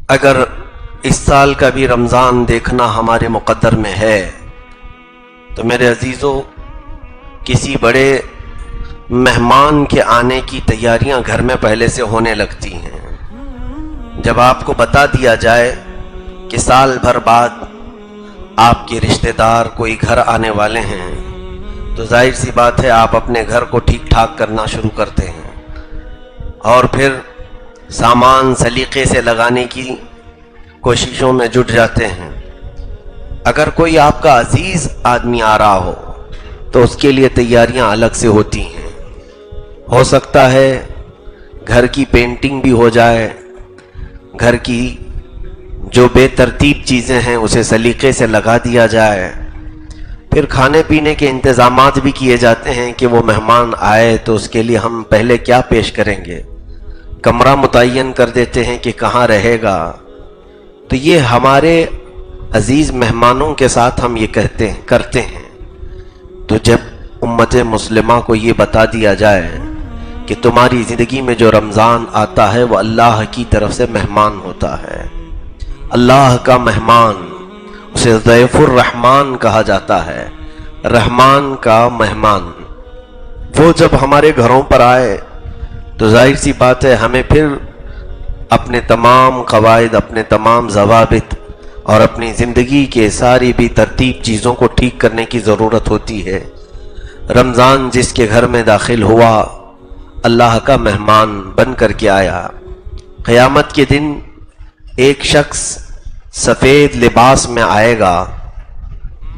اگر اس سال کا بھی رمضان دیکھنا ہمارے مقدر میں ہے تو میرے عزیزوں، کسی بڑے مہمان کے آنے کی تیاریاں گھر میں پہلے سے ہونے لگتی ہیں۔ جب آپ کو بتا دیا جائے کہ سال بھر بعد آپ کے رشتہ دار کوئی گھر آنے والے ہیں تو ظاہر سی بات ہے آپ اپنے گھر کو ٹھیک ٹھاک کرنا شروع کرتے ہیں اور پھر سامان سلیقے سے لگانے کی کوششوں میں جٹ جاتے ہیں۔ اگر کوئی آپ کا عزیز آدمی آ رہا ہو تو اس کے لیے تیاریاں الگ سے ہوتی ہیں۔ ہو سکتا ہے گھر کی پینٹنگ بھی ہو جائے، گھر کی جو بے ترتیب چیزیں ہیں اسے سلیقے سے لگا دیا جائے، پھر کھانے پینے کے انتظامات بھی کیے جاتے ہیں کہ وہ مہمان آئے تو اس کے لیے ہم پہلے کیا پیش کریں گے، کمرہ متعین کر دیتے ہیں کہ کہاں رہے گا۔ تو یہ ہمارے عزیز مہمانوں کے ساتھ ہم یہ کرتے ہیں۔ تو جب امت مسلمہ کو یہ بتا دیا جائے کہ تمہاری زندگی میں جو رمضان آتا ہے وہ اللہ کی طرف سے مہمان ہوتا ہے، اللہ کا مہمان، اسے ضیف الرحمن کہا جاتا ہے، رحمان کا مہمان۔ وہ جب ہمارے گھروں پر آئے تو ظاہر سی بات ہے ہمیں پھر اپنے تمام قواعد، اپنے تمام ضوابط اور اپنی زندگی کے ساری بھی ترتیب چیزوں کو ٹھیک کرنے کی ضرورت ہوتی ہے۔ رمضان جس کے گھر میں داخل ہوا اللہ کا مہمان بن کر کے آیا۔ قیامت کے دن ایک شخص سفید لباس میں آئے گا،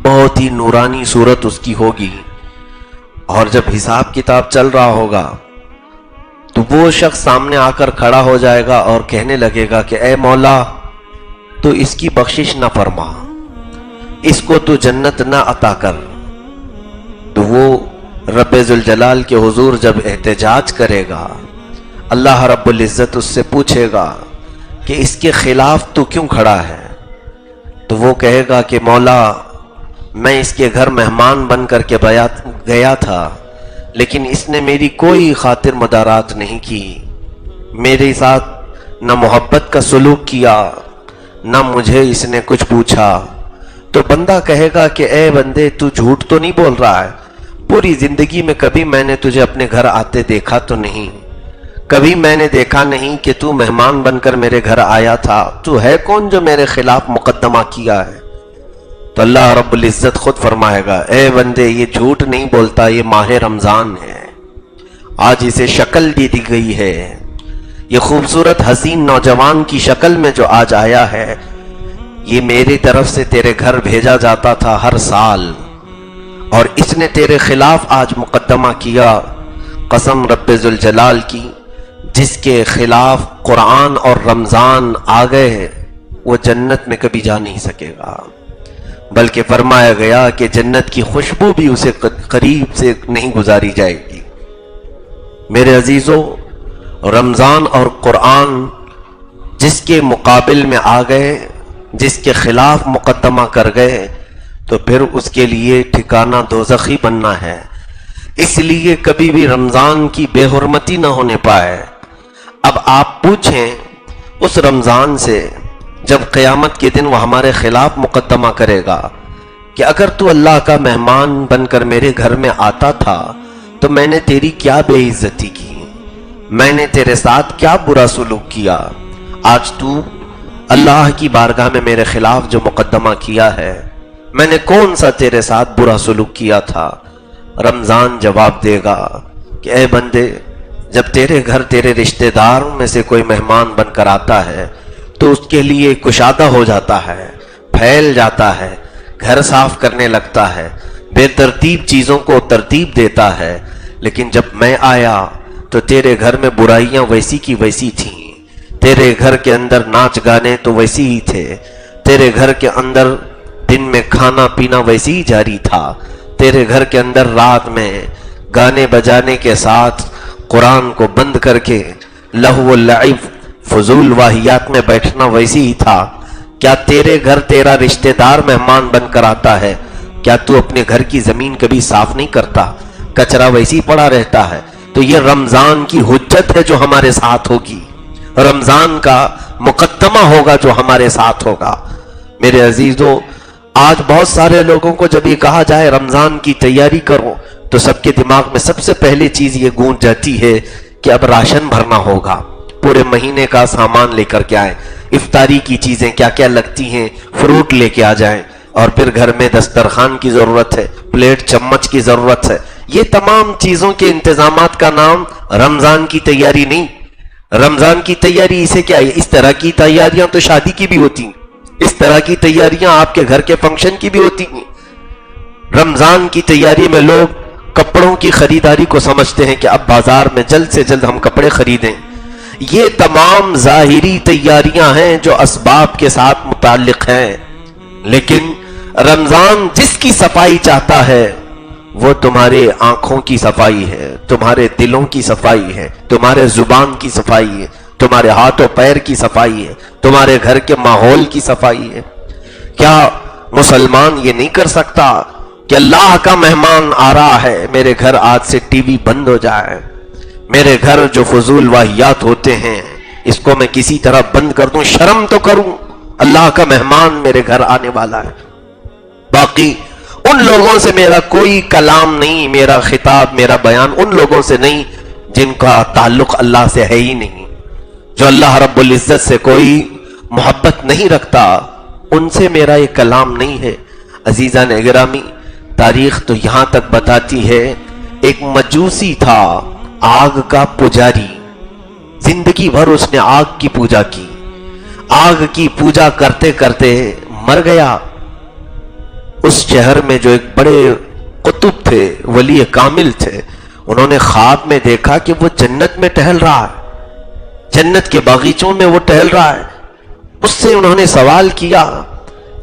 بہت ہی نورانی صورت اس کی ہوگی، اور جب حساب کتاب چل رہا ہوگا تو وہ شخص سامنے آ کر کھڑا ہو جائے گا اور کہنے لگے گا کہ اے مولا تو اس کی بخشش نہ فرما، اس کو تو جنت نہ عطا کر۔ تو وہ رب ذوالجلال کے حضور جب احتجاج کرے گا، اللہ رب العزت اس سے پوچھے گا کہ اس کے خلاف تو کیوں کھڑا ہے؟ تو وہ کہے گا کہ مولا میں اس کے گھر مہمان بن کر کے گیا تھا، لیکن اس نے میری کوئی خاطر مدارات نہیں کی، میرے ساتھ نہ محبت کا سلوک کیا، نہ مجھے اس نے کچھ پوچھا۔ تو بندہ کہے گا کہ اے بندے تو جھوٹ تو نہیں بول رہا ہے، پوری زندگی میں کبھی میں نے تجھے اپنے گھر آتے دیکھا تو نہیں، کبھی میں نے دیکھا نہیں کہ تو مہمان بن کر میرے گھر آیا تھا، تو ہے کون جو میرے خلاف مقدمہ کیا ہے؟ تو اللہ رب العزت خود فرمائے گا اے بندے یہ جھوٹ نہیں بولتا، یہ ماہ رمضان ہے، آج اسے شکل دی گئی ہے، یہ خوبصورت حسین نوجوان کی شکل میں جو آج آیا ہے یہ میری طرف سے تیرے گھر بھیجا جاتا تھا ہر سال، اور اس نے تیرے خلاف آج مقدمہ کیا۔ قسم رب ذوالجلال کی، جس کے خلاف قرآن اور رمضان آ گئے وہ جنت میں کبھی جا نہیں سکے گا، بلکہ فرمایا گیا کہ جنت کی خوشبو بھی اسے قریب سے نہیں گزاری جائے گی۔ میرے عزیزوں، رمضان اور قرآن جس کے مقابل میں آ گئے، جس کے خلاف مقدمہ کر گئے تو پھر اس کے لیے ٹھکانہ دوزخی بننا ہے۔ اس لیے کبھی بھی رمضان کی بے حرمتی نہ ہونے پائے۔ اب آپ پوچھیں اس رمضان سے جب قیامت کے دن وہ ہمارے خلاف مقدمہ کرے گا کہ اگر تو اللہ کا مہمان بن کر میرے گھر میں آتا تھا تو میں نے تیری کیا بے عزتی کی، میں نے تیرے ساتھ کیا برا سلوک کیا، آج تو اللہ کی بارگاہ میں میرے خلاف جو مقدمہ کیا ہے میں نے کون سا تیرے ساتھ برا سلوک کیا تھا؟ رمضان جواب دے گا کہ اے بندے جب تیرے گھر تیرے رشتہ داروں میں سے کوئی مہمان بن کر آتا ہے تو اس کے لیے کشادہ ہو جاتا ہے، پھیل جاتا ہے، گھر صاف کرنے لگتا ہے، بے ترتیب چیزوں کو ترتیب دیتا ہے، لیکن جب میں آیا تو تیرے گھر میں برائیاں ویسی کی ویسی تھیں، تیرے گھر کے اندر ناچ گانے تو ویسی ہی تھے، تیرے گھر کے اندر دن میں کھانا پینا ویسی ہی جاری تھا، تیرے گھر کے اندر رات میں گانے بجانے کے ساتھ قرآن کو بند کر کے لہو و لعب فضول واہیات میں بیٹھنا ویسی ہی تھا۔ کیا تیرے گھر تیرا رشتہ دار مہمان بن کر آتا ہے، کیا تو اپنے گھر کی زمین کبھی صاف نہیں کرتا، کچرا ویسی پڑا رہتا ہے؟ تو یہ رمضان کی حجت ہے جو ہمارے ساتھ ہوگی، رمضان کا مقدمہ ہوگا جو ہمارے ساتھ ہوگا۔ میرے عزیزوں، آج بہت سارے لوگوں کو جب یہ کہا جائے رمضان کی تیاری کرو تو سب کے دماغ میں سب سے پہلی چیز یہ گونج جاتی ہے کہ اب راشن بھرنا ہوگا، پورے مہینے کا سامان لے کر کے آئیں، افطاری کی چیزیں کیا کیا لگتی ہیں فروٹ لے کے آ جائیں، اور پھر گھر میں دسترخوان کی ضرورت ہے، پلیٹ چمچ کی ضرورت ہے۔ یہ تمام چیزوں کے انتظامات کا نام رمضان کی تیاری نہیں۔ رمضان کی تیاری اسے کیا ہے؟ اس طرح کی تیاریاں تو شادی کی بھی ہوتی ہیں، اس طرح کی تیاریاں آپ کے گھر کے فنکشن کی بھی ہوتی ہیں۔ رمضان کی تیاری میں لوگ کپڑوں کی خریداری کو سمجھتے ہیں کہ اب بازار میں جلد سے جلد ہم کپڑے خریدیں۔ یہ تمام ظاہری تیاریاں ہیں جو اسباب کے ساتھ متعلق ہیں، لیکن رمضان جس کی صفائی چاہتا ہے وہ تمہارے آنکھوں کی صفائی ہے، تمہارے دلوں کی صفائی ہے، تمہارے زبان کی صفائی ہے، تمہارے ہاتھ و پیر کی صفائی ہے، تمہارے گھر کے ماحول کی صفائی ہے۔ کیا مسلمان یہ نہیں کر سکتا کہ اللہ کا مہمان آ رہا ہے، میرے گھر آج سے ٹی وی بند ہو جائے، میرے گھر جو فضول واہیات ہوتے ہیں اس کو میں کسی طرح بند کر دوں، شرم تو کروں، اللہ کا مہمان میرے گھر آنے والا ہے۔ باقی ان لوگوں سے میرا کوئی کلام نہیں، میرا خطاب، میرا بیان ان لوگوں سے نہیں جن کا تعلق اللہ سے ہے ہی نہیں، جو اللہ رب العزت سے کوئی محبت نہیں رکھتا، ان سے میرا یہ کلام نہیں ہے۔ عزیزان گرامی، تاریخ تو یہاں تک بتاتی ہے ایک مجوسی تھا، آگ کا پجاری، زندگی بھر اس نے آگ کی پوجا کی، آگ کی پوجا کرتے کرتے مر گیا۔ اس شہر میں جو ایک بڑے قطب تھے، ولی کامل تھے، انہوں نے خواب میں دیکھا کہ وہ جنت میں ٹہل رہا ہے، جنت کے باغیچوں میں وہ ٹہل رہا ہے۔ اس سے انہوں نے سوال کیا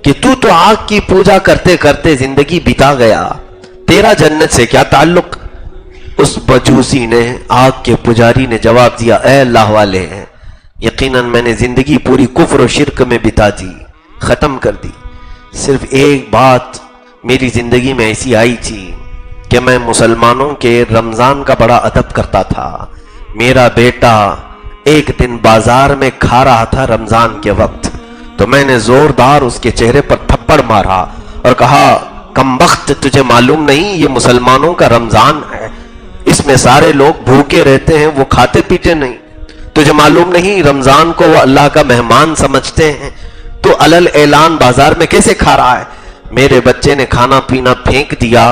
کہ تو آگ کی پوجا کرتے کرتے زندگی بتا گیا، تیرا جنت سے کیا تعلق؟ اس مجوسی نے، آگ کے پجاری نے جواب دیا، اے اللہ والے، یقیناً میں نے زندگی پوری کفر و شرک میں بتا دی، ختم کر دی، صرف ایک بات میری زندگی میں ایسی آئی تھی کہ میں مسلمانوں کے رمضان کا بڑا ادب کرتا تھا۔ میرا بیٹا ایک دن بازار میں کھا رہا تھا رمضان کے وقت، تو میں نے زوردار اس کے چہرے پر تھپڑ مارا اور کہا، کمبخت، تجھے معلوم نہیں یہ مسلمانوں کا رمضان ہے، اس میں سارے لوگ بھوکے رہتے ہیں، وہ کھاتے پیتے نہیں، تجھے معلوم نہیں رمضان کو وہ اللہ کا مہمان سمجھتے ہیں، تو علل اعلان بازار میں کیسے کھا رہا ہے؟ میرے بچے نے کھانا پینا پھینک دیا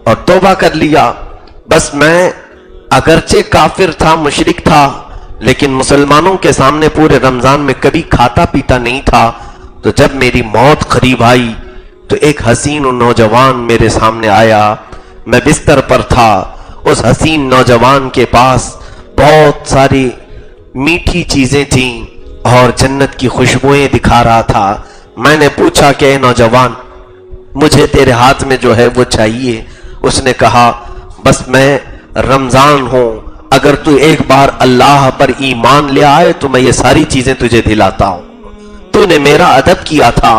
اور توبہ کر لیا۔ بس میں اگرچہ کافر تھا، مشرک تھا، لیکن مسلمانوں کے سامنے پورے رمضان میں کبھی کھاتا پیتا نہیں تھا۔ تو جب میری موت قریب آئی تو ایک حسین نوجوان میرے سامنے آیا، میں بستر پر تھا، اس حسین نوجوان کے پاس بہت ساری میٹھی چیزیں تھیں اور جنت کی خوشبوئیں دکھا رہا تھا۔ میں نے پوچھا کہ اے نوجوان، مجھے تیرے ہاتھ میں جو ہے وہ چاہیے۔ اس نے کہا، بس میں رمضان ہوں، اگر تو ایک بار اللہ پر ایمان لے آئے تو میں یہ ساری چیزیں تجھے دلاتا ہوں۔ تو نے میرا ادب کیا تھا،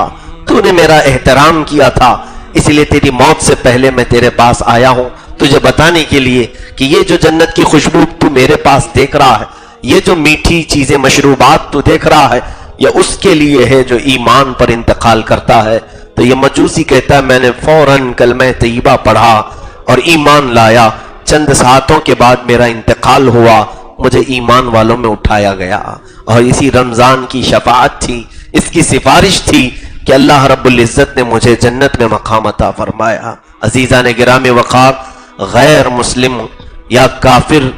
تو نے میرا احترام کیا تھا، اس لیے تیری موت سے پہلے میں تیرے پاس آیا ہوں تجھے بتانے کے لیے کہ یہ جو جنت کی خوشبو تو میرے پاس دیکھ رہا ہے، یہ جو میٹھی چیزیں، مشروبات تو دیکھ رہا ہے، یہ اس کے لیے ہے جو ایمان پر انتقال کرتا ہے۔ تو یہ مجوسی کہتا ہے، میں نے فوراً کلمہ طیبہ پڑھا اور ایمان لایا، چند ساعتوں کے بعد میرا انتقال ہوا، مجھے ایمان والوں میں اٹھایا گیا، اور اسی رمضان کی شفاعت تھی، اس کی سفارش تھی کہ اللہ رب العزت نے مجھے جنت میں مقام عطا فرمایا۔ عزیزان گرامی وقار، غیر مسلم یا کافر،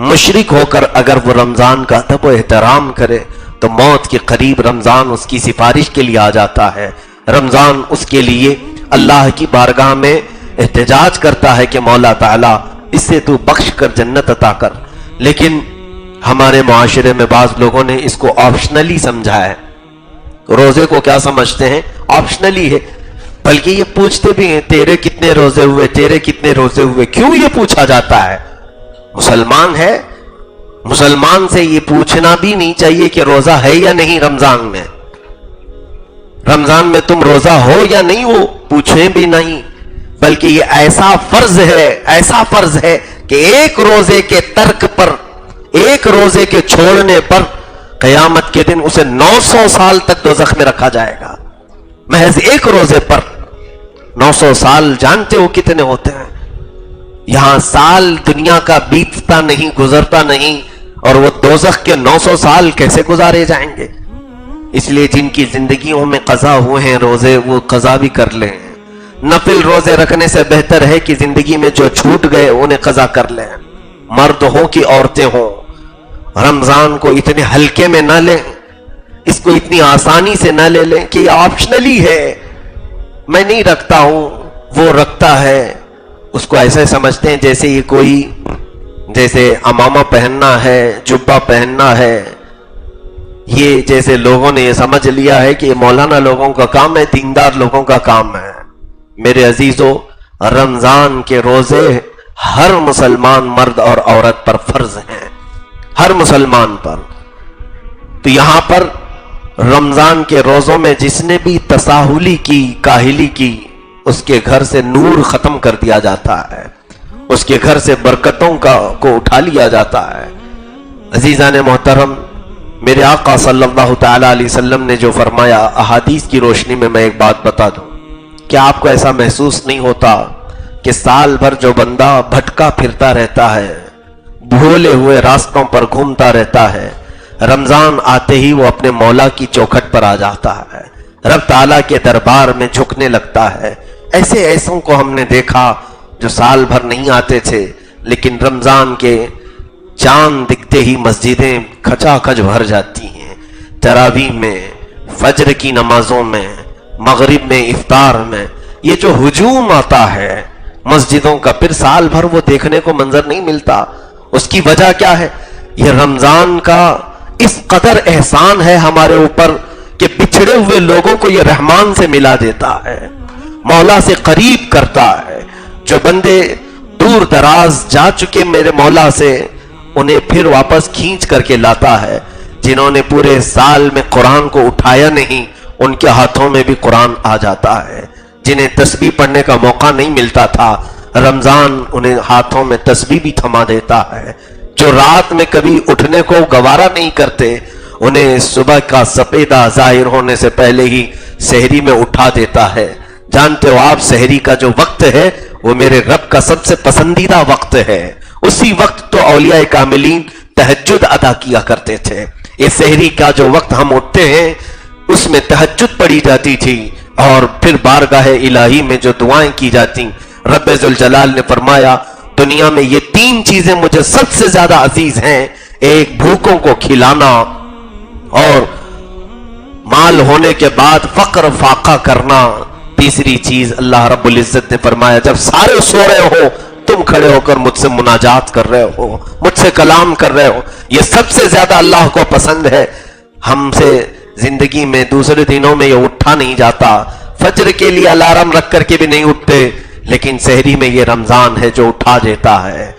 مشرک ہو کر اگر وہ رمضان کا ادب و احترام کرے تو موت کے قریب رمضان اس کی سفارش کے لیے آ جاتا ہے، رمضان اس کے لیے اللہ کی بارگاہ میں احتجاج کرتا ہے کہ مولا تعالیٰ اس سے تو بخش کر جنت عطا کر۔ لیکن ہمارے معاشرے میں بعض لوگوں نے اس کو آپشنلی سمجھا ہے، روزے کو کیا سمجھتے ہیں؟ آپشنلی ہے، بلکہ یہ پوچھتے بھی ہیں تیرے کتنے روزے ہوئے، تیرے کتنے روزے ہوئے، کیوں یہ پوچھا جاتا ہے؟ مسلمان ہے، مسلمان سے یہ پوچھنا بھی نہیں چاہیے کہ روزہ ہے یا نہیں رمضان میں، رمضان میں تم روزہ ہو یا نہیں ہو، پوچھیں بھی نہیں، بلکہ یہ ایسا فرض ہے کہ ایک روزے کے ترک پر، ایک روزے کے چھوڑنے پر قیامت کے دن اسے 900 سال تک دوزخ میں رکھا جائے گا، محض ایک روزے پر۔ 900 سال جانتے ہو کتنے ہوتے ہیں؟ یہاں سال دنیا کا بیتتا نہیں، گزرتا نہیں، اور وہ دوزخ کے 900 سال کیسے گزارے جائیں گے؟ اس لیے جن کی زندگیوں میں قضا ہوئے ہیں روزے، وہ قضا بھی کر لیں۔ نفل روزے رکھنے سے بہتر ہے کہ زندگی میں جو چھوٹ گئے انہیں قضا کر لیں، مرد ہوں کہ عورتیں ہوں۔ رمضان کو اتنے ہلکے میں نہ لیں، اس کو اتنی آسانی سے نہ لے لیں کہ یہ آپشنلی ہے، میں نہیں رکھتا ہوں وہ رکھتا ہے، اس کو ایسے سمجھتے ہیں جیسے یہ کوئی، جیسے امامہ پہننا ہے، جبہ پہننا ہے، یہ جیسے لوگوں نے یہ سمجھ لیا ہے کہ یہ مولانا لوگوں کا کام ہے، دیندار لوگوں کا کام ہے۔ میرے عزیزو، رمضان کے روزے ہر مسلمان مرد اور عورت پر فرض ہیں، ہر مسلمان پر۔ تو یہاں پر رمضان کے روزوں میں جس نے بھی تساہلی کی، کاہلی کی، اس کے گھر سے نور ختم کر دیا جاتا ہے، اس کے گھر سے برکتوں کو اٹھا لیا جاتا ہے۔ عزیزان محترم، میرے آقا صلی اللہ تعالی علیہ وسلم نے جو فرمایا، احادیث کی روشنی میں ایک بات بتا دوں، کیا آپ کو ایسا محسوس نہیں ہوتا کہ سال بھر جو بندہ بھٹکا پھرتا رہتا ہے، بھولے ہوئے راستوں پر گھومتا رہتا ہے، رمضان آتے ہی وہ اپنے مولا کی چوکھٹ پر آ جاتا ہے، رب تعالیٰ کے دربار میں جھکنے لگتا ہے۔ ایسے ایسوں کو ہم نے دیکھا جو سال بھر نہیں آتے تھے، لیکن رمضان کے چاند دکھتے ہی مسجدیں کھچا کھچ بھر جاتی ہیں، تراویح میں، فجر کی نمازوں میں، مغرب میں، افطار میں، یہ جو ہجوم آتا ہے مسجدوں کا، پھر سال بھر وہ دیکھنے کو منظر نہیں ملتا۔ اس کی وجہ کیا ہے؟ یہ رمضان کا اس قدر احسان ہے ہمارے اوپر کہ بچھڑے ہوئے لوگوں کو یہ رحمان سے ملا دیتا ہے، مولا سے قریب کرتا ہے۔ جو بندے دور دراز جا چکے میرے مولا سے، انہیں پھر واپس کھینچ کر کے لاتا ہے۔ جنہوں نے پورے سال میں قرآن کو اٹھایا نہیں، ان کے ہاتھوں میں بھی قرآن آ جاتا ہے۔ جنہیں تسبیح پڑھنے کا موقع نہیں ملتا تھا، رمضان انہیں ہاتھوں میں تسبیح بھی تھما دیتا ہے۔ جو رات میں کبھی اٹھنے کو گوارا نہیں کرتے، انہیں صبح کا سپیدہ ظاہر ہونے سے پہلے ہی سحری میں اٹھا دیتا ہے۔ جانتے ہو آپ، سحری کا جو وقت ہے وہ میرے رب کا سب سے پسندیدہ وقت ہے۔ اسی وقت تو اولیاء کاملین تہجد ادا کیا کرتے تھے۔ یہ سحری کا جو وقت ہم اٹھتے ہیں، اس میں تہجد پڑھی جاتی تھی، اور پھر بارگاہ الہی میں جو دعائیں کی جاتی۔ رب ذوالجلال نے فرمایا، دنیا میں یہ 3 چیزیں مجھے سب سے زیادہ عزیز ہیں، ایک بھوکوں کو کھلانا، اور مال ہونے کے بعد فقر فاقہ کرنا، تیسری چیز اللہ رب العزت نے فرمایا جب سارے سو رہے ہو تم کھڑے ہو کر مجھ سے مناجات کر رہے ہو، مجھ سے کلام کر رہے ہو، یہ سب سے زیادہ اللہ کو پسند ہے۔ ہم سے زندگی میں دوسرے دنوں میں یہ اٹھا نہیں جاتا، فجر کے لیے الارم رکھ کر کے بھی نہیں اٹھتے، لیکن سحری میں یہ رمضان ہے جو اٹھا دیتا ہے۔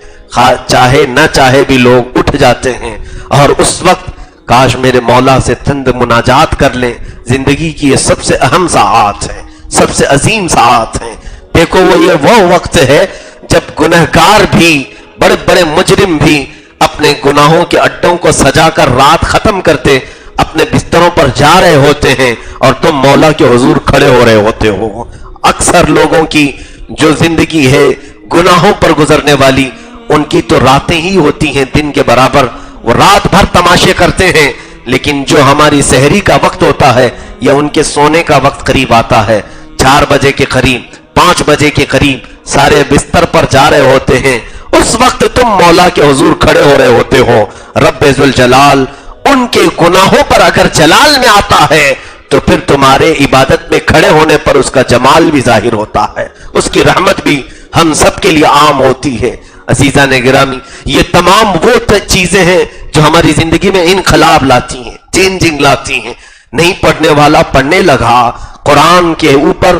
چاہے نہ چاہے بھی لوگ اٹھ جاتے ہیں، اور اس وقت کاش میرے مولا سے چند مناجات کر لیں۔ زندگی کی یہ سب سے اہم ساعات ہیں، سب سے عظیم ساعات ہیں۔ دیکھو وہ وقت ہے جب گنہگار بھی، بڑے بڑے مجرم بھی اپنے گناہوں کے اڈوں کو سجا کر رات ختم کرتے اپنے بستروں پر جا رہے ہوتے ہیں، اور تم مولا کے حضور کھڑے ہو رہے ہوتے ہو۔ اکثر لوگوں کی جو زندگی ہے گناہوں پر گزرنے والی، ان کی تو راتیں ہی ہوتی ہیں دن کے برابر، وہ رات بھر تماشے کرتے ہیں، لیکن جو ہماری سحری کا وقت ہوتا ہے یا ان کے سونے کا وقت قریب آتا ہے، 4 بجے کے قریب، 5 بجے کے قریب سارے بستر پر جا رہے ہوتے ہیں، اس وقت تم مولا کے حضور کھڑے ہو رہے ہوتے ہو۔ رب ذوالجلال ان کے گناہوں پر اگر جلال میں آتا ہے تو پھر تمہارے عبادت میں کھڑے ہونے پر اس کا جمال بھی ظاہر ہوتا ہے، اس کی رحمت بھی ہم سب کے لیے عام ہوتی ہے۔ عزیزان گرامی، یہ تمام وہ چیزیں ہیں جو ہماری زندگی میں انقلاب لاتی ہیں، چینجنگ لاتی ہیں۔ نہیں پڑھنے والا پڑھنے لگا قرآن کے اوپر۔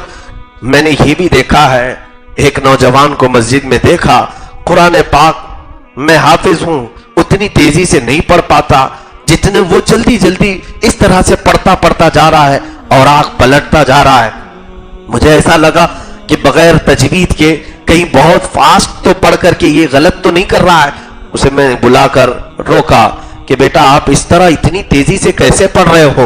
میں نے یہ بھی دیکھا ہے، ایک نوجوان کو مسجد میں دیکھا، قرآن پاک میں حافظ ہوں، اتنی تیزی سے نہیں پڑھ پاتا جتنے وہ جلدی جلدی اس طرح سے پڑھتا جا رہا ہے اور آنکھ پلٹتا جا رہا ہے۔ مجھے ایسا لگا کہ بغیر تجوید کے کہیں بہت فاسٹ تو پڑھ کر کے یہ غلط تو نہیں کر رہا ہے۔ اسے میں بلا کر روکا کہ بیٹا آپ اس طرح اتنی تیزی سے کیسے پڑھ رہے ہو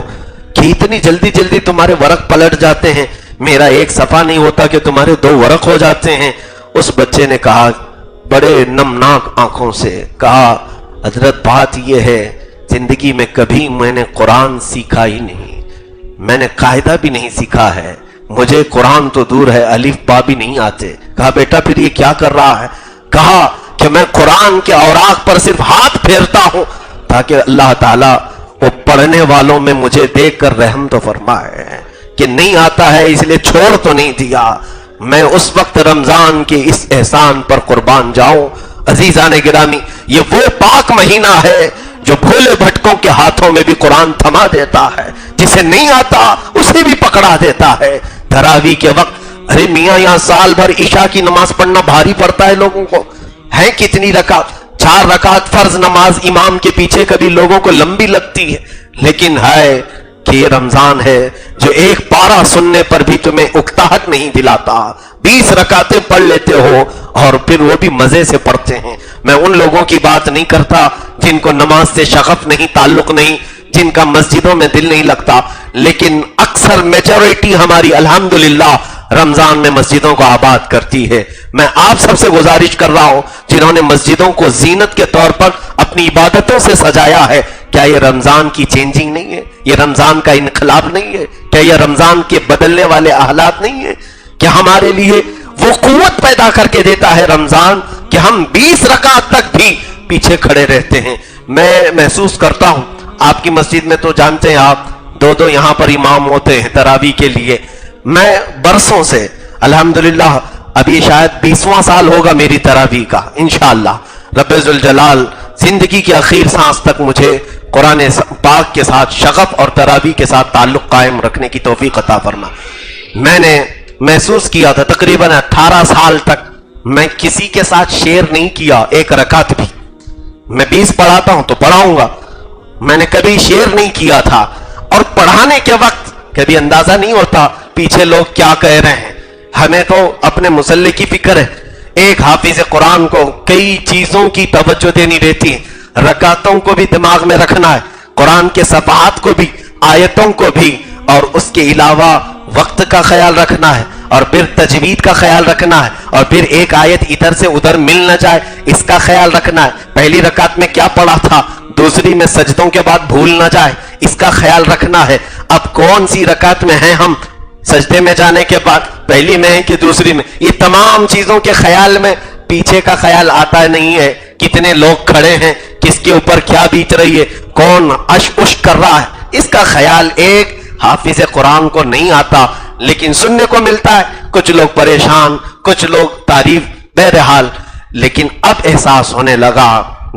کہ اتنی جلدی جلدی تمہارے ورق پلٹ جاتے ہیں، میرا ایک صفحہ نہیں ہوتا کہ تمہارے 2 ورق ہو جاتے ہیں۔ اس بچے نے کہا بڑے نمناک آنکھوں سے، کہا حضرت بات یہ ہے زندگی میں کبھی میں نے قرآن سیکھا ہی نہیں، میں نے قاعدہ بھی نہیں سیکھا ہے، مجھے قرآن تو دور ہے الف با بھی نہیں آتے۔ کہا بیٹا پھر یہ کیا کر رہا ہے؟ کہا کہ میں قرآن کے اوراق پر صرف ہاتھ پھیرتا ہوں تاکہ اللہ تعالیٰ وہ پڑھنے والوں میں مجھے دیکھ کر رحم تو فرمائے، کہ نہیں آتا ہے اس لیے چھوڑ تو نہیں دیا۔ میں اس وقت رمضان کے اس احسان پر قربان جاؤں۔ عزیزان گرامی، یہ وہ پاک مہینہ ہے جو بھولے بھٹکوں کے ہاتھوں میں بھی قرآن تھما دیتا ہے، جسے نہیں آتا اسے بھی پکڑا دیتا ہے۔ تراویح کے وقت ارے میاں یہاں سال بھر عشاء کی نماز پڑھنا بھاری پڑتا ہے لوگوں کو، ہیں کتنی رکعت؟ 4 رکعت فرض نماز امام کے پیچھے کبھی لوگوں کو لمبی لگتی ہے، لیکن ہے کہ یہ رمضان ہے جو ایک پارہ سننے پر بھی تمہیں اکتاہٹ نہیں دلاتا۔ 20 رکعتیں پڑھ لیتے ہو اور پھر وہ بھی مزے سے پڑھتے ہیں۔ میں ان لوگوں کی بات نہیں کرتا جن کو نماز سے شغف نہیں، تعلق نہیں، جن کا مسجدوں میں دل نہیں لگتا، لیکن اکثر میجورٹی ہماری الحمدللہ رمضان میں مسجدوں کو آباد کرتی ہے۔ میں آپ سب سے گزارش کر رہا ہوں جنہوں نے مسجدوں کو زینت کے طور پر اپنی عبادتوں سے سجایا ہے، کیا یہ رمضان کی چینجنگ نہیں ہے؟ یہ رمضان کا انقلاب نہیں ہے؟ کیا یہ رمضان کے بدلنے والے حالات نہیں ہے؟ کیا ہمارے لیے وہ قوت پیدا کر کے دیتا ہے رمضان کہ ہم 20 رکعت تک بھی پیچھے کھڑے رہتے ہیں؟ میں محسوس کرتا ہوں، آپ کی مسجد میں تو جانتے ہیں آپ 2 یہاں پر امام ہوتے ہیں تراویح کے لیے۔ میں برسوں سے الحمدللہ ابھی شاید 20واں سال ہوگا میری تراویح کا، انشاءاللہ رب ذوالجلال زندگی کی آخر سانس تک مجھے قرآن پاک کے ساتھ شغف اور تراویح کے ساتھ تعلق قائم رکھنے کی توفیق عطا فرما۔ میں نے محسوس کیا تھا تقریباً 18 سال تک میں کسی کے ساتھ شیئر نہیں کیا ایک رکعت بھی۔ میں 20 پڑھاتا ہوں تو پڑھاؤں گا، میں نے کبھی شیئر نہیں کیا تھا، اور پڑھانے کے وقت کبھی اندازہ نہیں ہوتا پیچھے لوگ کیا کہہ رہے ہیں۔ ہمیں تو اپنے مسلح کی فکر ہے، ایک حافظ قرآن کو کئی چیزوں کی توجہ دینی رہتی ہے، رکعتوں کو بھی دماغ میں رکھنا ہے، قرآن کے صفحات کو بھی، آیتوں کو بھی، اور اس کے علاوہ وقت کا خیال رکھنا ہے، اور پھر تجوید کا خیال رکھنا ہے، اور پھر ایک آیت ادھر سے ادھر مل نہ جائے اس کا خیال رکھنا ہے۔ پہلی رکعت میں کیا پڑھا تھا، دوسری میں سجدوں کے بعد بھول نہ جائے اس کا خیال رکھنا ہے۔ اب کون سی رکعت میں ہیں ہم، سجدے میں جانے کے بعد پہلی میں ہے کہ دوسری میں، یہ تمام چیزوں کے خیال میں پیچھے کا خیال آتا نہیں ہے۔ کتنے لوگ کھڑے ہیں، کس کے اوپر کیا بیت رہی ہے، کون اش اش کر رہا ہے، اس کا خیال ایک حافظ قرآن کو نہیں آتا، لیکن سننے کو ملتا ہے۔ کچھ لوگ پریشان، کچھ لوگ تعریف، بہرحال لیکن اب احساس ہونے لگا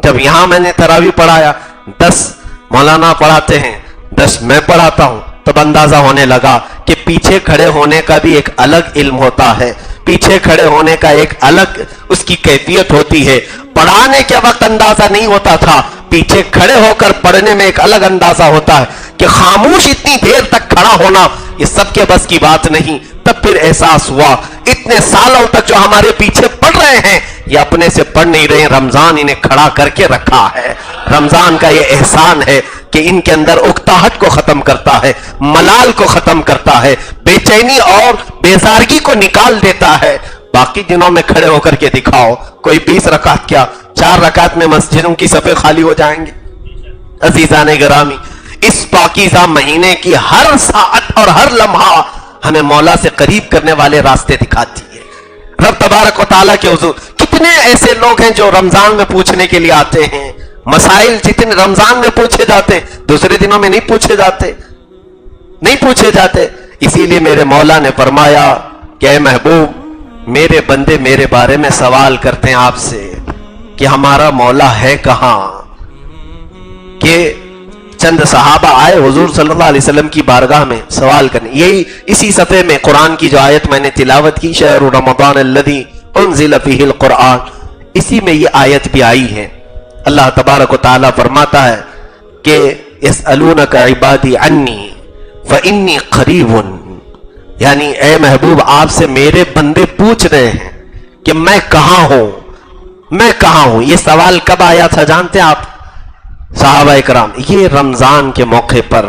جب یہاں میں نے تراویح پڑھایا، 10 مولانا پڑھاتے ہیں، 10 میں پڑھاتا ہوں، تب اندازہ ہونے لگا کہ پیچھے کھڑے ہونے کا بھی ایک الگ علم ہوتا ہے، پیچھے کھڑے ہونے کا ایک الگ اس کی کیفیت ہوتی ہے۔ پڑھانے کے وقت اندازہ نہیں ہوتا تھا، پیچھے کھڑے ہو کر پڑھنے میں ایک الگ اندازہ ہوتا ہے کہ خاموش اتنی دیر تک کھڑا ہونا یہ سب کے بس کی بات نہیں۔ تب پھر احساس ہوا اتنے سالوں تک جو ہمارے پیچھے پڑھ رہے ہیں یہ اپنے سے پڑھ نہیں رہے، رمضان انہیں کھڑا کر کے رکھا ہے۔ رمضان کا یہ احسان ہے کہ ان کے اندر اکتاہٹ کو ختم کرتا ہے، ملال کو ختم کرتا ہے، بے چینی اور بیزارگی کو نکال دیتا ہے۔ باقی دنوں میں کھڑے ہو کر کے دکھاؤ، کوئی 20 رکعت کیا 4 رکعت میں مسجدوں کی صفیں خالی ہو جائیں گے۔ عزیزان گرامی، اس پاکیزہ مہینے کی ہر ساعت اور ہر لمحہ ہمیں مولا سے قریب کرنے والے راستے دکھاتی ہے۔ رب تبارک و تعالیٰ کے حضور کتنے ایسے لوگ ہیں جو رمضان میں پوچھنے کے لیے آتے ہیں، مسائل جتنے رمضان میں پوچھے جاتے دوسرے دنوں میں نہیں پوچھے جاتے۔ اسی لیے میرے مولا نے فرمایا کہ اے محبوب، میرے بندے میرے بارے میں سوال کرتے ہیں آپ سے کہ ہمارا مولا ہے کہاں۔ کہ چند صحابہ آئے حضور صلی اللہ علیہ وسلم کی بارگاہ میں سوال کرنے، یہی اسی صفحے میں قرآن کی جو آیت میں نے تلاوت کی، شہر رمضان الذی انزل فیہ القرآن، اسی میں یہ آیت بھی آئی ہے۔ اللہ تبارک و تعالیٰ فرماتا ہے کہ یسألونک عبادی عنی فإنی قریب، یعنی اے محبوب آپ سے میرے بندے پوچھ رہے ہیں کہ میں کہاں ہوں۔ یہ سوال کب آیا تھا جانتے ہیں آپ؟ صحابہ کرام یہ رمضان کے موقع پر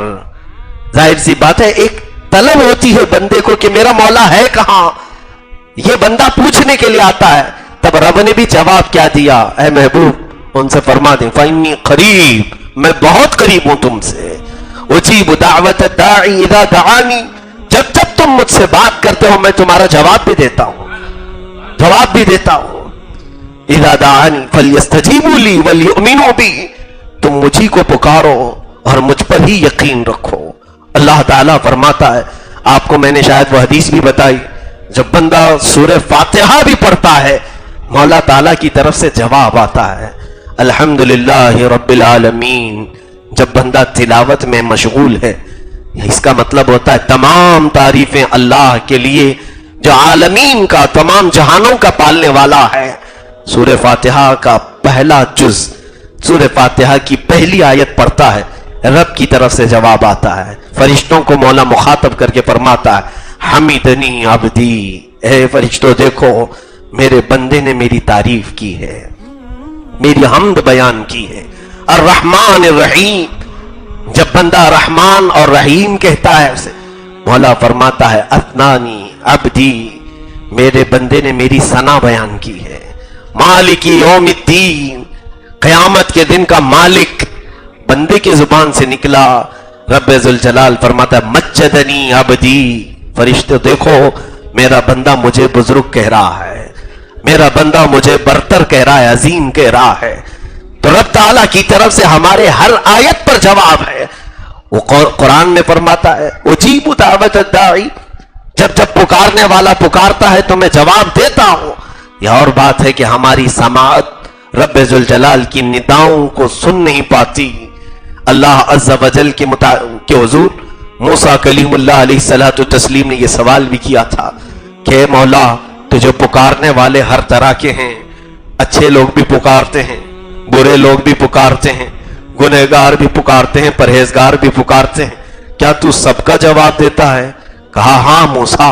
ظاہر سی بات ہے ایک طلب ہوتی ہے بندے کو کہ میرا مولا ہے کہاں، یہ بندہ پوچھنے کے لیے آتا ہے. تب رب نے بھی جواب کیا دیا، اے محبوب ان سے فرما دیں فإنی قریب، میں بہت قریب ہوں تم سے. اجیب دعوت الداعی اذا دعانی، جب جب تم مجھ سے بات کرتے ہو میں تمہارا جواب بھی دیتا ہوں، جواب بھی دیتا ہوں. اذا دعانی فلیستجیبوا لی ولیؤمنوا بی، تم مجھی کو پکارو اور مجھ پر ہی یقین رکھو. اللہ تعالیٰ فرماتا ہے، آپ کو میں نے شاید وہ حدیث بھی بتائی، جب بندہ سورہ فاتحہ بھی پڑھتا ہے مولا تعالیٰ کی طرف سے جواب آتا ہے الحمدللہ رب العالمین. جب بندہ تلاوت میں مشغول ہے اس کا مطلب ہوتا ہے تمام تعریفیں اللہ کے لیے جو عالمین کا، تمام جہانوں کا پالنے والا ہے. سورہ فاتحہ کا پہلا جز، سورہ فاتحہ کی پہلی آیت پڑھتا ہے رب کی طرف سے جواب آتا ہے. فرشتوں کو مولا مخاطب کر کے فرماتا ہے حمیدنی عبدی، اے فرشتوں دیکھو میرے بندے نے میری تعریف کی ہے، میری حمد بیان کی ہے. الرحمن الرحیم، جب بندہ رحمان اور رحیم کہتا ہے اسے مولا فرماتا ہے اثنانی عبدی، میرے بندے نے میری ثنا بیان کی ہے. مالک یوم الدین، قیامت کے دن کا مالک بندے کی زبان سے نکلا. رب ذوالجلال فرماتا ہے مجدنی عبدی، فرشتے دیکھو میرا بندہ مجھے بزرگ کہہ رہا ہے، میرا بندہ مجھے برتر کہہ رہا ہے، عظیم کہہ رہا ہے. تو رب تعالیٰ کی طرف سے ہمارے ہر آیت پر جواب ہے. وہ قرآن میں فرماتا ہے اجیب دعوت الداعی، جب جب پکارنے والا پکارتا ہے تو میں جواب دیتا ہوں. یہ اور بات ہے کہ ہماری سماعت رب ذوالجلال کی نداؤں کو سن نہیں پاتی. اللہ عز و جل کے حضور موسیٰ کلیم اللہ علیہ الصلوۃ والتسلیم نے یہ سوال بھی کیا تھا کہ مولا تجھے پکارنے والے ہر طرح کے ہیں، اچھے لوگ بھی پکارتے ہیں، برے لوگ بھی پکارتے ہیں، گنہگار بھی پکارتے ہیں، پرہیزگار بھی پکارتے ہیں، کیا تو سب کا جواب دیتا ہے؟ کہا ہاں موسیٰ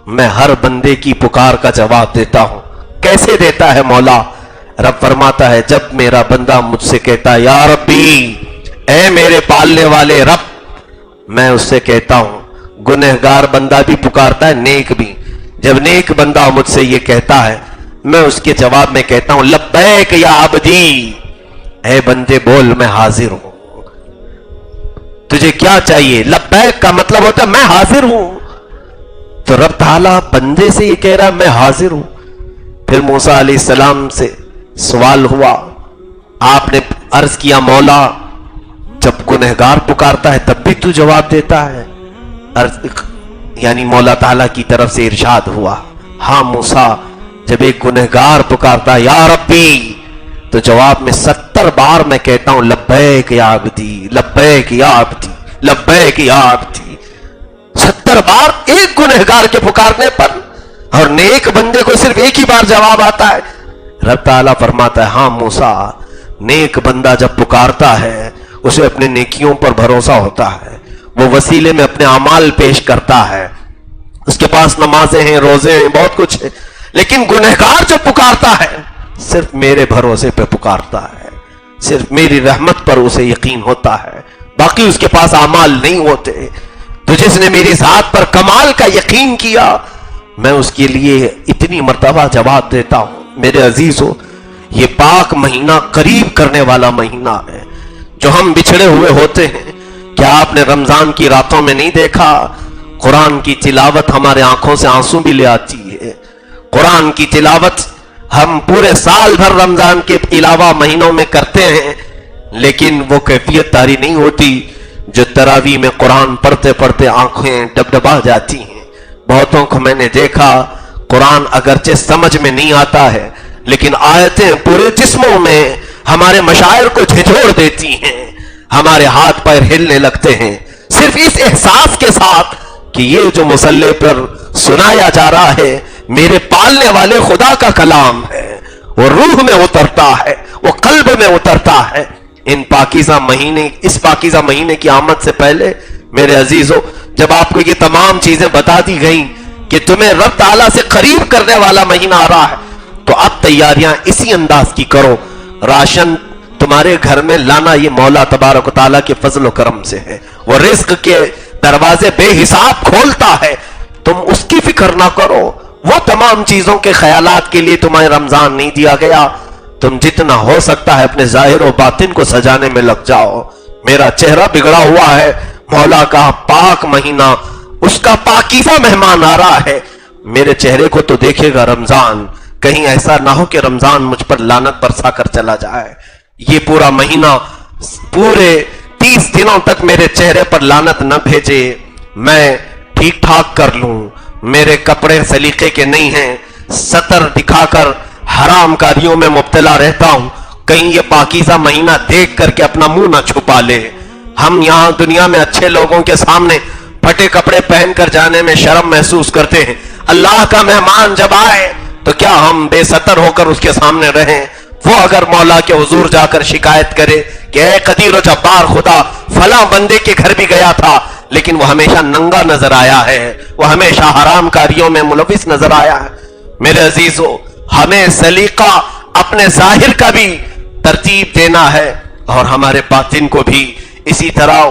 میں ہر بندے کی پکار کا جواب دیتا ہوں. کیسے دیتا ہے مولا؟ رب فرماتا ہے جب میرا بندہ مجھ سے کہتا ہے یا ربی، اے میرے پالنے والے رب، میں اس سے کہتا ہوں. گنہگار بندہ بھی پکارتا ہے، نیک بھی. جب نیک بندہ مجھ سے یہ کہتا ہے میں اس کے جواب میں کہتا ہوں لبیک یا عبدی، اے بندے بول میں حاضر ہوں، تجھے کیا چاہیے؟ لبیک کا مطلب ہوتا ہے میں حاضر ہوں. تو رب تعالیٰ بندے سے یہ کہہ رہا میں حاضر ہوں. پھر موسیٰ علیہ السلام سے سوال ہوا، آپ نے عرض کیا مولا جب گنہگار پکارتا ہے تب بھی تو جواب دیتا ہے؟ یعنی مولا تعالیٰ کی طرف سے ارشاد ہوا ہاں موسیٰ جب ایک گنہگار پکارتا ہے یا ربی تو جواب میں 70 بار میں کہتا ہوں لبیک یا عبدی، لبیک یا عبدی، لبیک یا عبدی. 70 بار ایک گنہگار کے پکارنے پر، اور نیک بندے کو صرف ایک ہی بار جواب آتا ہے. رب تعالیٰ فرماتا ہے ہاں موسیٰ نیک بندہ جب پکارتا ہے اسے اپنے نیکیوں پر بھروسہ ہوتا ہے، وہ وسیلے میں اپنے اعمال پیش کرتا ہے، اس کے پاس نمازیں ہیں، روزے ہیں، بہت کچھ ہے. لیکن گنہگار جو پکارتا ہے صرف میرے بھروسے پہ پکارتا ہے، صرف میری رحمت پر اسے یقین ہوتا ہے، باقی اس کے پاس اعمال نہیں ہوتے. تو جس نے میری ذات پر کمال کا یقین کیا میں اس کے لیے اتنی مرتبہ جواب دیتا ہوں. میرے عزیزو یہ پاک مہینہ قریب کرنے والا مہینہ ہے جو ہم بچھڑے ہوئے ہوتے ہیں. کیا آپ نے رمضان کی راتوں میں نہیں دیکھا قرآن کی تلاوت ہمارے آنکھوں سے آنسو بھی لے آتی ہے. قرآن کی تلاوت ہم پورے سال بھر رمضان کے علاوہ مہینوں میں کرتے ہیں لیکن وہ کیفیت طاری نہیں ہوتی جو تراویح میں قرآن پڑھتے پڑھتے آنکھیں ڈبڈبا جاتی ہیں. بہتوں کو میں نے دیکھا قرآن اگرچہ سمجھ میں نہیں آتا ہے لیکن آیتیں پورے جسموں میں ہمارے مشاعر کو جھنجھوڑ دیتی ہیں، ہمارے ہاتھ پیر ہلنے لگتے ہیں صرف اس احساس کے ساتھ کہ یہ جو مصلی پر سنایا جا رہا ہے میرے پالنے والے خدا کا کلام ہے، وہ روح میں اترتا ہے، وہ قلب میں اترتا ہے. ان پاکیزہ مہینے، اس پاکیزہ مہینے کی آمد سے پہلے میرے عزیزو جب آپ کو یہ تمام چیزیں بتا دی گئیں کہ تمہیں رب تعالیٰ سے قریب کرنے والا مہینہ آ رہا ہے تو اب تیاریاں اسی انداز کی کرو. راشن تمہارے گھر میں لانا یہ مولا تبارک و تعالیٰ کے فضل و کرم سے ہے. وہ رزق کے دروازے بے حساب کھولتا ہے, تم اس کی فکر نہ کرو. وہ تمام چیزوں کے خیالات کے لیے تمہیں رمضان نہیں دیا گیا. تم جتنا ہو سکتا ہے اپنے ظاہر و باطن کو سجانے میں لگ جاؤ. میرا چہرہ بگڑا ہوا ہے, مولا کا پاک مہینہ, اس کا پاکیزہ مہمان آ رہا ہے, میرے چہرے کو تو دیکھے گا رمضان. کہیں ایسا نہ ہو کہ رمضان مجھ پر لعنت برسا کر چلا جائے. یہ پورا مہینہ پورے 30 دنوں تک میرے چہرے پر لعنت نہ بھیجے. میں ٹھیک ٹھاک کر لوں, میرے کپڑے سلیقے کے نہیں ہیں, ستر دکھا کر حرام کاریوں میں مبتلا رہتا ہوں. کہیں یہ پاکیزہ مہینہ دیکھ کر کے اپنا منہ نہ چھپا لے. ہم یہاں دنیا میں اچھے لوگوں کے سامنے پھٹے کپڑے پہن کر جانے میں شرم محسوس کرتے ہیں. اللہ کا مہمان جب آئے تو کیا ہم بے ستر ہو کر اس کے سامنے رہیں؟ وہ اگر مولا کے حضور جا کر شکایت کرے کہ اے قدیر و جبار خدا, فلاں بندے کے گھر بھی گیا تھا لیکن وہ ہمیشہ ننگا نظر آیا ہے, وہ ہمیشہ حرام کاریوں میں ملوث نظر آیا ہے. میرے عزیزو, ہمیں سلیقہ اپنے ظاہر کا بھی ترتیب دینا ہے اور ہمارے باطن کو بھی اسی طرح.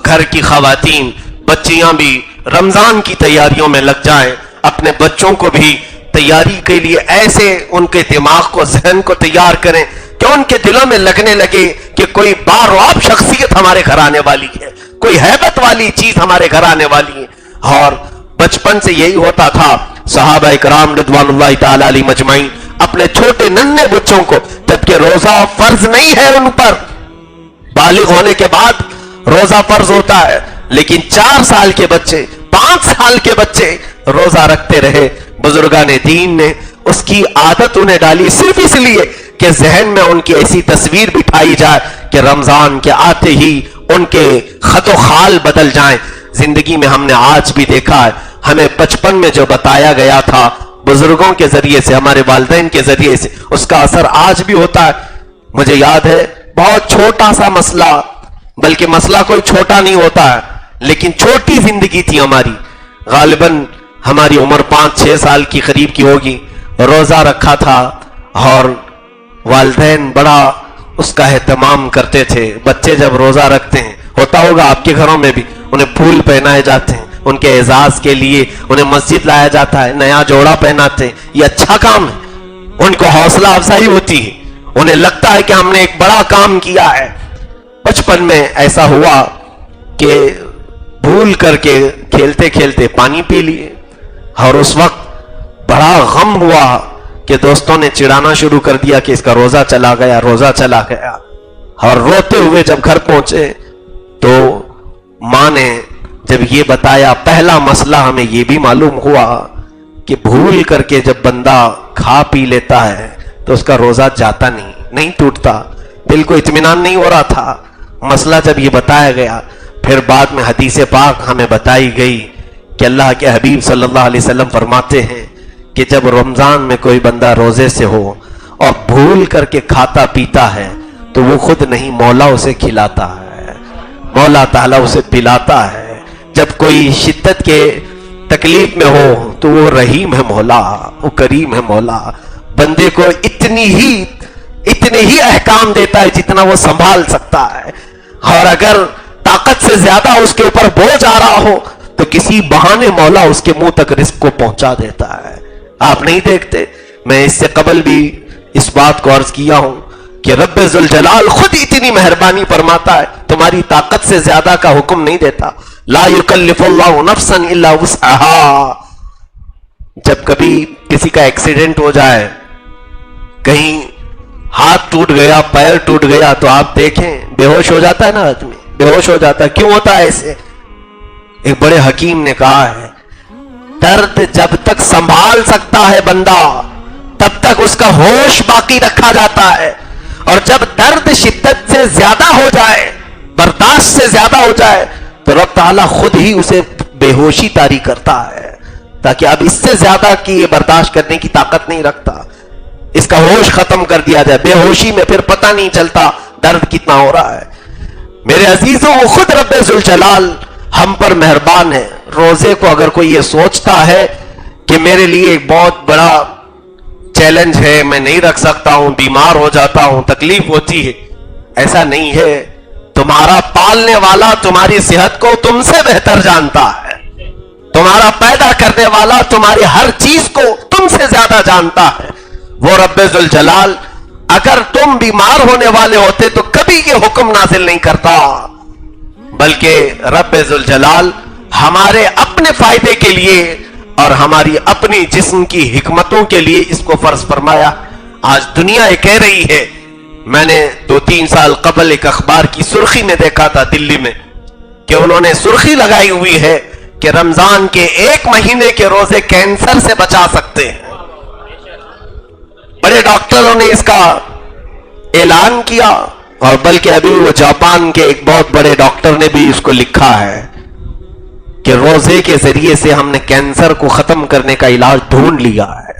گھر کی خواتین بچیاں بھی رمضان کی تیاریوں میں لگ جائیں, اپنے بچوں کو بھی تیاری کے لیے ایسے ان کے دماغ کو, ذہن کو تیار کریں کہ ان کے دلوں میں لگنے لگے کہ کوئی بارواب شخصیت ہمارے گھر آنے والی ہے, کوئی ہیبت والی چیز ہمارے گھر آنے والی ہے. اور بچپن سے یہی ہوتا تھا. صحابہ کرام رضوان اللہ تعالی علیہ مجمعین اپنے چھوٹے ننھے بچوں کو, جبکہ روزہ فرض نہیں ہے ان پر, بالغ ہونے کے بعد روزہ فرض ہوتا ہے, لیکن 4 سال کے بچے, 5 سال کے بچے روزہ رکھتے رہے. بزرگان دین نے اس کی عادت انہیں ڈالی صرف اس لیے کہ ذہن میں ان کی ایسی تصویر بٹھائی جائے کہ رمضان کے آتے ہی ان کے خط و خال بدل جائیں. زندگی میں ہم نے آج بھی دیکھا ہے, ہمیں بچپن میں جو بتایا گیا تھا بزرگوں کے ذریعے سے, ہمارے والدین کے ذریعے سے, اس کا اثر آج بھی ہوتا ہے. مجھے یاد ہے بہت چھوٹا سا مسئلہ, بلکہ مسئلہ کوئی چھوٹا نہیں ہوتا ہے, لیکن چھوٹی زندگی تھی ہماری. غالباً ہماری عمر 5-6 سال کی قریب کی ہوگی. روزہ رکھا تھا اور والدین بڑا اس کا اہتمام کرتے تھے. بچے جب روزہ رکھتے ہیں, ہوتا ہوگا آپ کے گھروں میں بھی, انہیں پھول پہنائے جاتے ہیں, ان کے اعزاز کے لیے انہیں مسجد لایا جاتا ہے, نیا جوڑا پہناتے ہیں. یہ اچھا کام ہے, ان کو حوصلہ افزائی ہوتی ہے, انہیں لگتا ہے کہ ہم نے ایک بڑا کام کیا ہے. بچپن میں ایسا ہوا کہ بھول کر کے کھیلتے کھیلتے پانی پی لیے, اور اس وقت بڑا غم ہوا کہ دوستوں نے چڑھانا شروع کر دیا کہ اس کا روزہ چلا گیا, روزہ چلا گیا. اور روتے ہوئے جب گھر پہنچے تو ماں نے جب یہ بتایا, پہلا مسئلہ ہمیں یہ بھی معلوم ہوا کہ بھول کر کے جب بندہ کھا پی لیتا ہے تو اس کا روزہ جاتا نہیں ٹوٹتا. دل کو اطمینان نہیں ہو رہا تھا. مسئلہ جب یہ بتایا گیا, پھر بعد میں حدیث پاک ہمیں بتائی گئی کہ اللہ کے حبیب صلی اللہ علیہ وسلم فرماتے ہیں کہ جب رمضان میں کوئی بندہ روزے سے ہو اور بھول کر کے کھاتا پیتا ہے تو وہ خود نہیں, مولا اسے کھلاتا ہے, مولا تعالیٰ اسے پلاتا ہے. جب کوئی شدت کے تکلیف میں ہو تو وہ رحیم ہے مولا, وہ کریم ہے مولا. بندے کو اتنے ہی احکام دیتا ہے جتنا وہ سنبھال سکتا ہے, اور اگر طاقت سے زیادہ اس کے اوپر بوجھ آ رہا ہو تو کسی بہانے مولا اس کے منہ تک رزق کو پہنچا دیتا ہے. آپ نہیں دیکھتے, میں اس سے قبل بھی اس بات کو عرض کیا ہوں کہ رب ذوالجلال خود اتنی مہربانی فرماتا ہے, تمہاری طاقت سے زیادہ کا حکم نہیں دیتا. لا یکلف اللہ نفسا الا وسعها. جب کبھی کسی کا ایکسیڈنٹ ہو جائے, کہیں ہاتھ ٹوٹ گیا, پیر ٹوٹ گیا, تو آپ دیکھیں بے ہوش ہو جاتا ہے نا آدمی, بے ہوش ہو جاتا ہے. کیوں ہوتا ہے ایسے؟ ایک بڑے حکیم نے کہا ہے, درد جب تک سنبھال سکتا ہے بندہ تب تک اس کا ہوش باقی رکھا جاتا ہے, اور جب درد شدت سے زیادہ ہو جائے, برداشت سے زیادہ ہو جائے, تو رب تعالیٰ خود ہی اسے بے ہوشی طاری کرتا ہے, تاکہ اب اس سے زیادہ کی برداشت کرنے کی طاقت نہیں رکھتا, اس کا ہوش ختم کر دیا جائے. بے ہوشی میں پھر پتہ نہیں چلتا درد کتنا ہو رہا ہے. میرے عزیزوں, وہ خود رب ذوالجلال ہم پر مہربان ہے. روزے کو اگر کوئی یہ سوچتا ہے کہ میرے لیے ایک بہت بڑا چیلنج ہے, میں نہیں رکھ سکتا ہوں, بیمار ہو جاتا ہوں, تکلیف ہوتی ہے, ایسا نہیں ہے. تمہارا پالنے والا تمہاری صحت کو تم سے بہتر جانتا ہے. تمہارا پیدا کرنے والا تمہاری ہر چیز کو تم سے زیادہ جانتا ہے. وہ رب ذوالجلال اگر تم بیمار ہونے والے ہوتے تو کبھی یہ حکم نازل نہیں کرتا، بلکہ رب ذوالجلال ہمارے اپنے فائدے کے لیے اور ہماری اپنی جسم کی حکمتوں کے لیے اس کو فرض فرمایا. آج دنیا یہ کہہ رہی ہے، میں نے 2-3 سال قبل ایک اخبار کی سرخی میں دیکھا تھا دلی میں، کہ انہوں نے سرخی لگائی ہوئی ہے کہ رمضان کے 1 مہینے کے روزے کینسر سے بچا سکتے ہیں. بڑے ڈاکٹروں نے اس کا اعلان کیا، اور بلکہ ابھی وہ جاپان کے ایک بہت بڑے ڈاکٹر نے بھی اس کو لکھا ہے کہ روزے کے ذریعے سے ہم نے کینسر کو ختم کرنے کا علاج ڈھونڈ لیا ہے.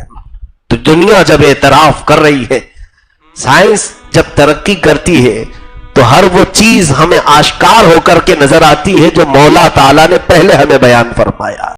تو دنیا جب اعتراف کر رہی ہے، سائنس جب ترقی کرتی ہے، تو ہر وہ چیز ہمیں آشکار ہو کر کے نظر آتی ہے جو مولا تعالیٰ نے پہلے ہمیں بیان فرمایا.